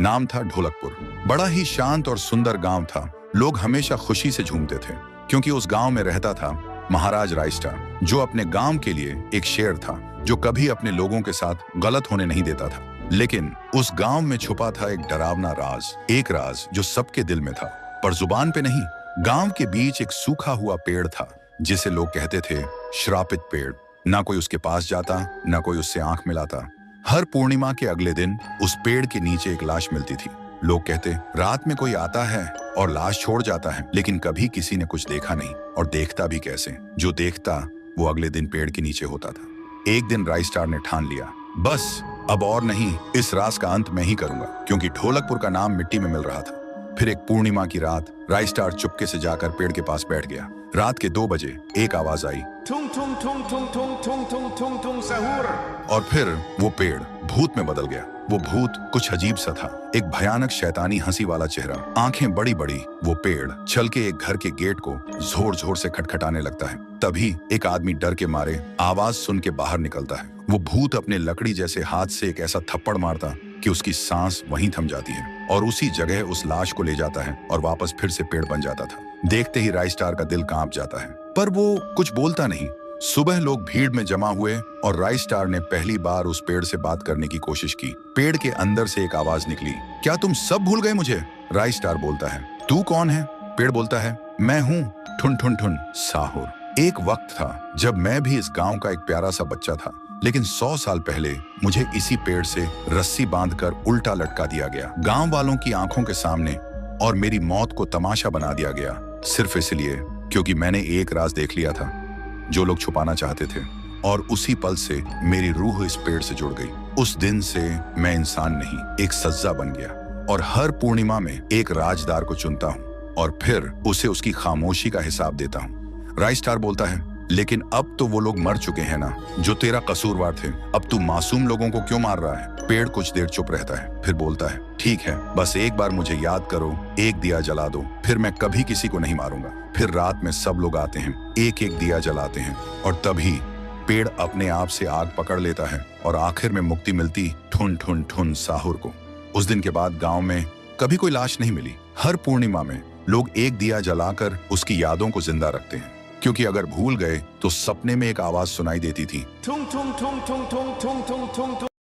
नाम था ढोलकपुर। बड़ा ही शांत और सुंदर गांव था। लोग हमेशा खुशी से झूमते थे क्योंकि उस गांव में रहता था महाराज रायस्टार, जो अपने गांव के लिए एक शेर था जो कभी अपने लोगों के साथ गलत होने नहीं देता था। लेकिन उस गांव में छुपा था एक डरावना राज, एक राज जो सबके दिल में था पर जुबान पे नहीं। गांव के बीच एक सूखा हुआ पेड़ था जिसे लोग कहते थे श्रापित पेड़। ना कोई उसके पास जाता, ना कोई उससे आंख मिलाता। हर पूर्णिमा के अगले दिन उस पेड़ के नीचे एक लाश मिलती थी। लोग कहते रात में कोई आता है और लाश छोड़ जाता है, लेकिन कभी किसी ने कुछ देखा नहीं और देखता भी कैसे। जो देखता वो अगले दिन पेड़ के नीचे होता था। एक दिन रायस्टार ने ठान लिया, बस अब और नहीं, इस राज का अंत मैं ही करूंगा, क्योंकि ढोलकपुर का नाम मिट्टी में मिल रहा था। फिर एक पूर्णिमा की रात रायस्टार चुपके से जाकर पेड़ के पास बैठ गया। रात के 2 बजे एक आवाज आई, tung tung tung tung tung tung tung tung tung सहूर। और फिर वो पेड़ भूत में बदल गया। वो भूत कुछ अजीब सा था, एक भयानक शैतानी हंसी वाला चेहरा, आंखें बड़ी बड़ी। वो पेड़ चल के एक घर के गेट को जोर जोर से खटखटाने लगता है। तभी एक आदमी डर के मारे आवाज सुन के बाहर निकलता है। वो भूत अपने लकड़ी जैसे हाथ से एक ऐसा थप्पड़ मारता कि उसकी सांस वहीं थम जाती है और उसी जगह उस लाश को ले जाता है और वापस फिर से पेड़ बन जाता था। देखते ही रायस्टार का दिल कांप जाता है, पर वो कुछ बोलता नहीं। सुबह लोग भीड़ में जमा हुए और रायस्टार ने पहली बार उस पेड़ से बात करने की कोशिश की। पेड़ के अंदर से एक आवाज निकली, क्या तुम सब भूल गए मुझे? रायस्टार बोलता है, तू कौन है? पेड़ बोलता है, मैं हूँ ठुन ठुन ठुन साहुर। एक वक्त था जब मैं भी इस गांव का एक प्यारा सा बच्चा था, लेकिन 100 साल पहले मुझे इसी पेड़ से रस्सी बांधकर उल्टा लटका दिया गया, गांव वालों की आंखों के सामने, और मेरी मौत को तमाशा बना दिया गया, सिर्फ इसलिए क्योंकि मैंने एक राज देख लिया था जो लोग छुपाना चाहते थे। और उसी पल से मेरी रूह इस पेड़ से जुड़ गई। उस दिन से मैं इंसान नहीं, एक सज्जा बन गया, और हर पूर्णिमा में एक राजदार को चुनता हूँ और फिर उसे उसकी खामोशी का हिसाब देता हूँ। रायस्टार बोलता है, लेकिन अब तो वो लोग मर चुके हैं ना जो तेरा कसूरवार थे। अब तू मासूम लोगों को क्यों मार रहा है? पेड़ कुछ देर चुप रहता है, फिर बोलता है, ठीक है, बस एक बार मुझे याद करो, एक दिया जला दो, फिर मैं कभी किसी को नहीं मारूंगा। फिर रात में सब लोग आते हैं, एक एक दिया जलाते हैं, और तभी पेड़ अपने आप से आग पकड़ लेता है और आखिर में मुक्ति मिलती ठुन ठुन ठुन साहुर को। उस दिन के बाद गांव में कभी कोई लाश नहीं मिली। हर पूर्णिमा में लोग एक दिया जलाकर उसकी यादों को जिंदा रखते हैं, क्योंकि अगर भूल गए तो सपने में एक आवाज सुनाई देती थी, tung tung tung tung tung tung tung tung tung